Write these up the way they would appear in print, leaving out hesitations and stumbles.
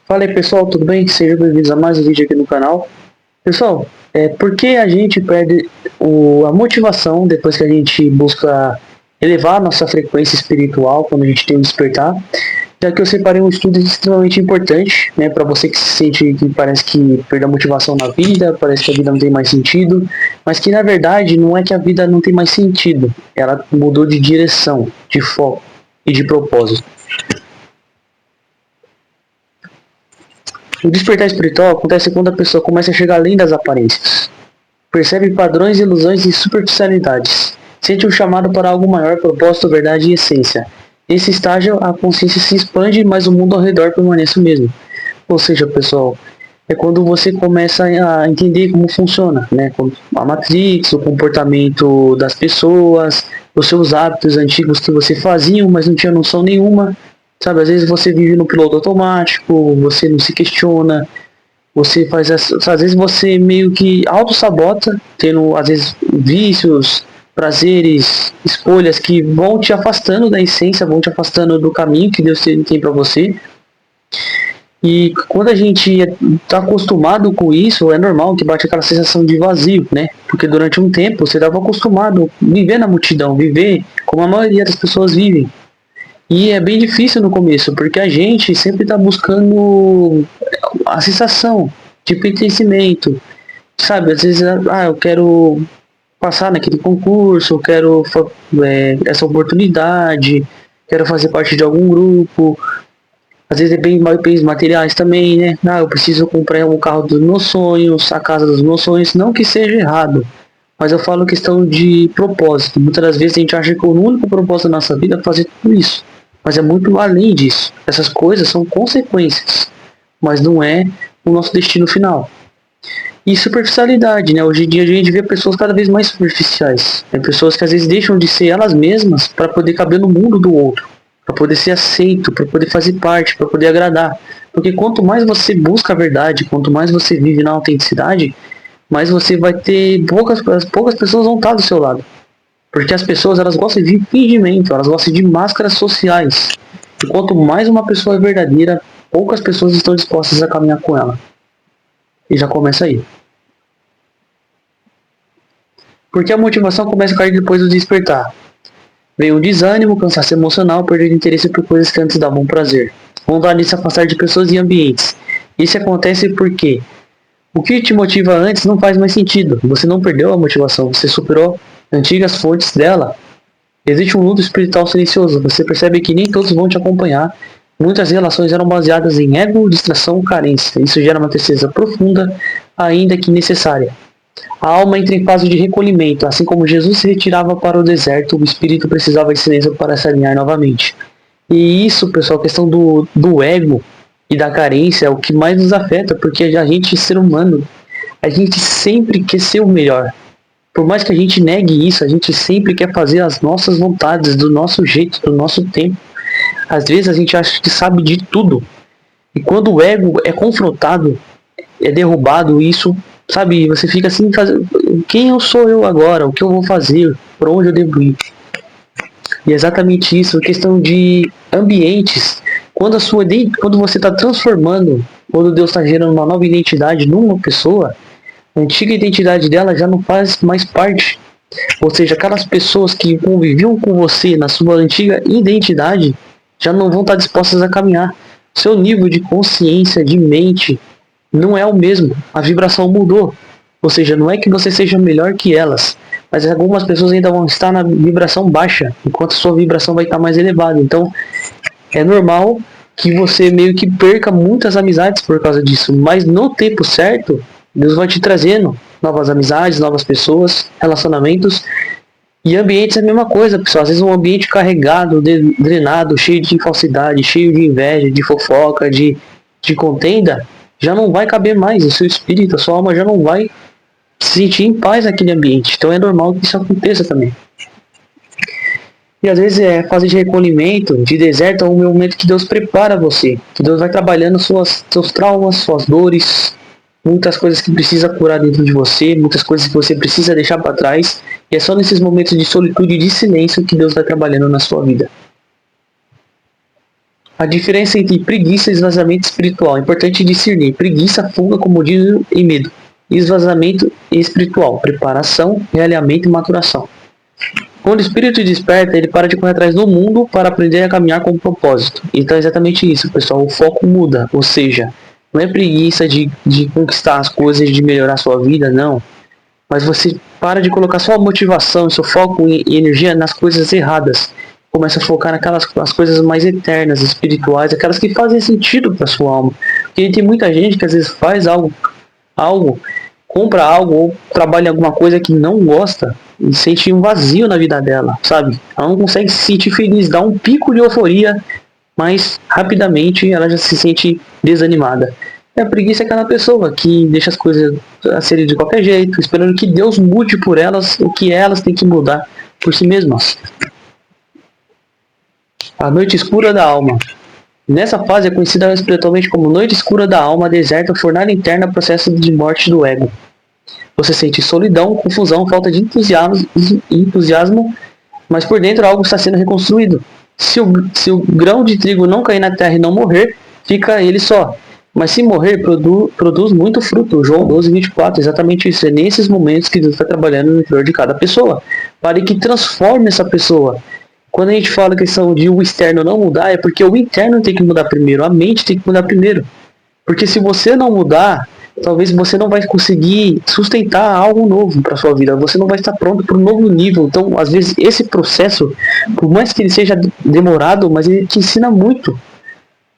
Fala aí pessoal, tudo bem? Sejam bem-vindos a mais um vídeo aqui no canal. Pessoal, por que a gente perde a motivação depois que a gente busca elevar a nossa frequência espiritual, quando a gente tem um despertar? Já que eu separei um estudo extremamente importante, né, para você que se sente que parece que perdeu a motivação na vida, parece que a vida não tem mais sentido, mas que na verdade não é que a vida não tem mais sentido, ela mudou de direção, de foco e de propósito. O despertar espiritual acontece quando a pessoa começa a chegar além das aparências, percebe padrões, ilusões e superficialidades, sente um chamado para algo maior, propósito, verdade e essência. Nesse estágio, a consciência se expande, mas o mundo ao redor permanece o mesmo. Ou seja, pessoal, é quando você começa a entender como funciona, né? A Matrix, o comportamento das pessoas, os seus hábitos antigos que você fazia, mas não tinha noção nenhuma. Sabe, às vezes você vive no piloto automático, você não se questiona, você faz às vezes você meio que auto-sabota, tendo às vezes vícios, prazeres, escolhas que vão te afastando da essência, vão te afastando do caminho que Deus tem para você. E quando a gente está acostumado com isso, é normal que bate aquela sensação de vazio, né? Porque durante um tempo você estava acostumado a viver na multidão, viver como a maioria das pessoas vivem. E é bem difícil no começo, porque a gente sempre está buscando a sensação de pertencimento, sabe? Às vezes, eu quero passar naquele concurso, eu quero essa oportunidade, quero fazer parte de algum grupo. Às vezes é bens materiais também, né? Eu preciso comprar um carro dos meus sonhos, a casa dos meus sonhos. Não que seja errado, mas eu falo questão de propósito. Muitas das vezes a gente acha que o único propósito da nossa vida é fazer tudo isso. Mas é muito além disso. Essas coisas são consequências, mas não é o nosso destino final. E superficialidade, né? Hoje em dia a gente vê pessoas cada vez mais superficiais. Pessoas que às vezes deixam de ser elas mesmas para poder caber no mundo do outro, para poder ser aceito, para poder fazer parte, para poder agradar. Porque quanto mais você busca a verdade, quanto mais você vive na autenticidade, mais você vai ter poucas pessoas vão estar do seu lado. Porque as pessoas, elas gostam de fingimento, elas gostam de máscaras sociais. E quanto mais uma pessoa é verdadeira, poucas pessoas estão dispostas a caminhar com ela. E já começa aí. Porque a motivação começa a cair depois do despertar. Vem o desânimo, cansaço emocional, perder interesse por coisas que antes davam prazer. Vontade de se afastar de pessoas e ambientes. Isso acontece porque o que te motiva antes não faz mais sentido. Você não perdeu a motivação, você superou antigas fontes dela. Existe um luto espiritual silencioso. Você percebe que nem todos vão te acompanhar. Muitas relações eram baseadas em ego, distração, carência. Isso gera uma tristeza profunda, ainda que necessária. A alma entra em fase de recolhimento. Assim como Jesus se retirava para o deserto, o espírito precisava de silêncio para se alinhar novamente. E isso, pessoal, a questão do ego e da carência é o que mais nos afeta, porque a gente, ser humano, a gente sempre quer ser o melhor. Por mais que a gente negue isso, a gente sempre quer fazer as nossas vontades, do nosso jeito, do nosso tempo. Às vezes a gente acha que sabe de tudo. E quando o ego é confrontado, é derrubado, isso, sabe, você fica assim, quem eu sou eu agora? O que eu vou fazer? Por onde eu devo ir? E é exatamente isso, a questão de ambientes. Quando você está transformando, quando Deus está gerando uma nova identidade numa pessoa, a antiga identidade dela já não faz mais parte. Ou seja, aquelas pessoas que conviviam com você na sua antiga identidade já não vão estar dispostas a caminhar. Seu nível de consciência, de mente, não é o mesmo. A vibração mudou. Ou seja, não é que você seja melhor que elas, mas algumas pessoas ainda vão estar na vibração baixa, enquanto a sua vibração vai estar mais elevada. Então, é normal que você meio que perca muitas amizades por causa disso, mas no tempo certo, Deus vai te trazendo novas amizades, novas pessoas, relacionamentos. E ambientes é a mesma coisa, pessoal. Às vezes um ambiente carregado, drenado, cheio de falsidade, cheio de inveja, de fofoca, de contenda, já não vai caber mais. O seu espírito, a sua alma já não vai se sentir em paz naquele ambiente. Então é normal que isso aconteça também. E às vezes fase de recolhimento, de deserto, é um momento que Deus prepara você. Que Deus vai trabalhando seus traumas, suas dores, muitas coisas que precisa curar dentro de você, muitas coisas que você precisa deixar para trás. E é só nesses momentos de solitude e de silêncio que Deus vai trabalhando na sua vida. A diferença entre preguiça e esvaziamento espiritual. É importante discernir. Preguiça, fuga, comodismo e medo. Esvaziamento espiritual. Preparação, realinhamento e maturação. Quando o espírito desperta, ele para de correr atrás do mundo para aprender a caminhar com propósito. Então é exatamente isso, pessoal. O foco muda. Ou seja, não é preguiça de conquistar as coisas, de melhorar a sua vida, não. Mas você para de colocar sua motivação, seu foco e energia nas coisas erradas. Começa a focar naquelas as coisas mais eternas, espirituais, aquelas que fazem sentido para sua alma. Porque tem muita gente que às vezes faz algo, compra algo ou trabalha em alguma coisa que não gosta e sente um vazio na vida dela, sabe? Ela não consegue se sentir feliz, dá um pico de euforia, mas rapidamente ela já se sente desanimada. E a preguiça é aquela pessoa que deixa as coisas a serem de qualquer jeito, esperando que Deus mude por elas o que elas têm que mudar por si mesmas. A noite escura da alma. Nessa fase é conhecida espiritualmente como noite escura da alma, deserta, fornalha interna, processo de morte do ego. Você sente solidão, confusão, falta de entusiasmo, mas por dentro algo está sendo reconstruído. Se o grão de trigo não cair na terra e não morrer, fica ele só. Mas se morrer, produz muito fruto. João 12:24, exatamente isso. É nesses momentos que Deus está trabalhando no interior de cada pessoa, para que transforme essa pessoa. Quando a gente fala a questão de o externo não mudar, é porque o interno tem que mudar primeiro, a mente tem que mudar primeiro. Porque se você não mudar, talvez você não vai conseguir sustentar algo novo para sua vida, você não vai estar pronto para um novo nível. Então, às vezes, esse processo, por mais que ele seja demorado, mas ele te ensina muito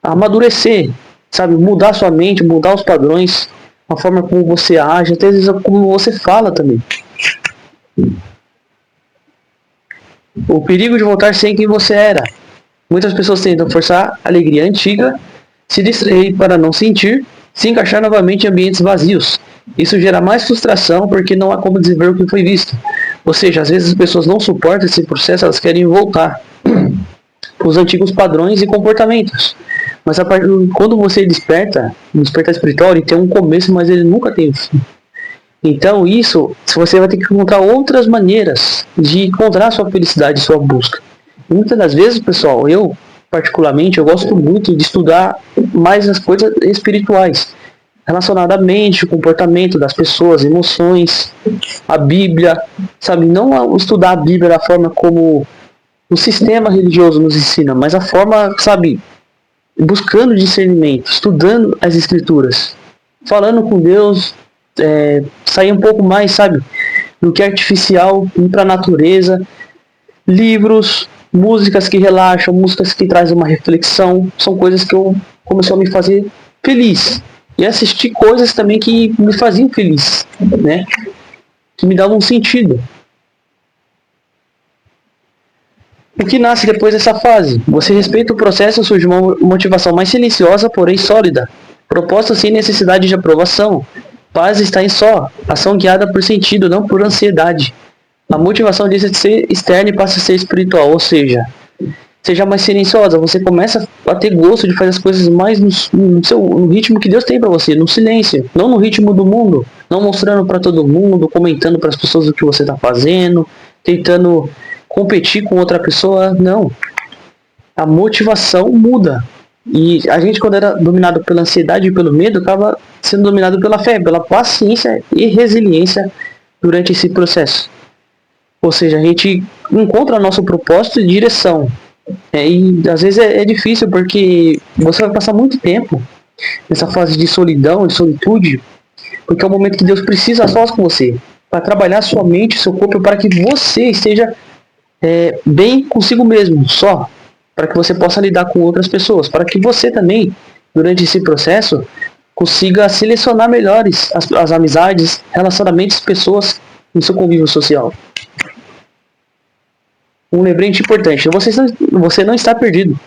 a amadurecer, sabe? Mudar sua mente, mudar os padrões, a forma como você age, até às vezes como você fala também. O perigo de voltar sem quem você era. Muitas pessoas tentam forçar a alegria antiga, se distrair para não sentir, se encaixar novamente em ambientes vazios. Isso gera mais frustração porque não há como desenvolver o que foi visto. Ou seja, às vezes as pessoas não suportam esse processo, elas querem voltar os antigos padrões e comportamentos. Mas quando você desperta, um despertar espiritual, ele tem um começo, mas ele nunca tem um fim. Então isso, você vai ter que encontrar outras maneiras de encontrar a sua felicidade, sua busca. E muitas das vezes, pessoal, eu particularmente, eu gosto muito de estudar mais as coisas espirituais, relacionadas à mente, o comportamento das pessoas, emoções, a Bíblia, sabe? Não estudar a Bíblia da forma como o sistema religioso nos ensina, mas a forma, sabe, buscando discernimento, estudando as escrituras, falando com Deus, sair um pouco mais, sabe, do que é artificial, ir para a natureza, livros, músicas que relaxam, músicas que trazem uma reflexão, são coisas que começou a me fazer feliz. E assistir coisas também que me faziam feliz, né, que me davam um sentido. O que nasce depois dessa fase? Você respeita o processo, surge uma motivação mais silenciosa, porém sólida. Proposta sem necessidade de aprovação. Paz está em só. Ação guiada por sentido, não por ansiedade. A motivação deixa de ser externa e passa a ser espiritual. Ou seja, seja mais silenciosa. Você começa a ter gosto de fazer as coisas mais no ritmo que Deus tem para você. No silêncio. Não no ritmo do mundo. Não mostrando para todo mundo, comentando para as pessoas o que você está fazendo. Tentando competir com outra pessoa. Não. A motivação muda. E a gente, quando era dominado pela ansiedade e pelo medo, acaba sendo dominado pela fé, pela paciência e resiliência durante esse processo. Ou seja, a gente encontra nosso propósito e direção. E às vezes é difícil porque você vai passar muito tempo nessa fase de solidão, de solitude, porque é o momento que Deus precisa sós com você, para trabalhar sua mente, seu corpo, para que você esteja bem consigo mesmo, só. Para que você possa lidar com outras pessoas, para que você também, durante esse processo, consiga selecionar melhores as amizades, relacionamentos, pessoas no seu convívio social. Um lembrete importante, você não está perdido.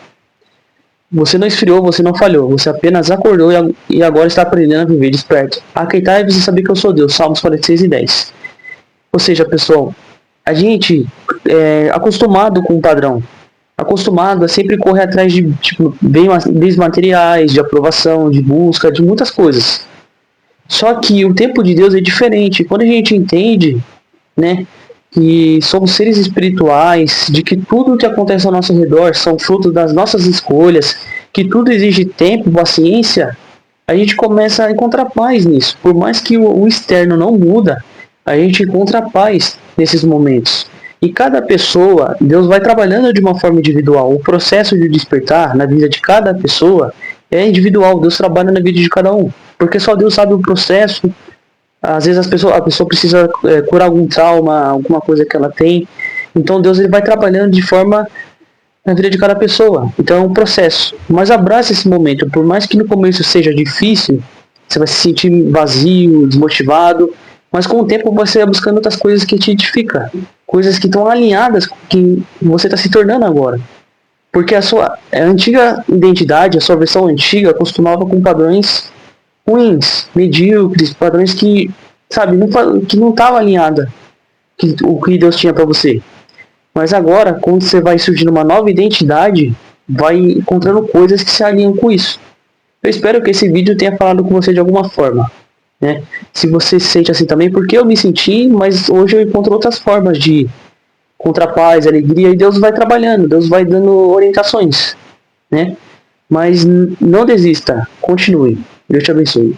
Você não esfriou, você não falhou, você apenas acordou e agora está aprendendo a viver desperto. Aqueitai-vos e saber que eu sou Deus, Salmos 46:10. Ou seja, pessoal, a gente é acostumado com o padrão, acostumado a sempre correr atrás de bens materiais, de aprovação, de busca, de muitas coisas. Só que o tempo de Deus é diferente. Quando a gente entende, né, que somos seres espirituais, de que tudo o que acontece ao nosso redor são frutos das nossas escolhas, que tudo exige tempo, paciência, a gente começa a encontrar paz nisso. Por mais que o externo não muda, a gente encontra paz nesses momentos. E cada pessoa, Deus vai trabalhando de uma forma individual. O processo de despertar na vida de cada pessoa é individual. Deus trabalha na vida de cada um. Porque só Deus sabe o processo. Às vezes a pessoa precisa curar algum trauma, alguma coisa que ela tem. Então Deus ele vai trabalhando de forma na vida de cada pessoa. Então é um processo. Mas abraça esse momento. Por mais que no começo seja difícil, você vai se sentir vazio, desmotivado. Mas com o tempo você vai buscando outras coisas que te edificam. Coisas que estão alinhadas com o que você está se tornando agora. Porque a antiga identidade, a sua versão antiga, costumava com padrões ruins, medíocres, padrões que, sabe, que não estava alinhada o que Deus tinha para você. Mas agora, quando você vai surgindo uma nova identidade, vai encontrando coisas que se alinham com isso. Eu espero que esse vídeo tenha falado com você de alguma forma, né? Se você se sente assim também, porque eu me senti, mas hoje eu encontro outras formas de encontrar paz, alegria, e Deus vai trabalhando, Deus vai dando orientações, né? Mas não desista, continue. Deus te abençoe.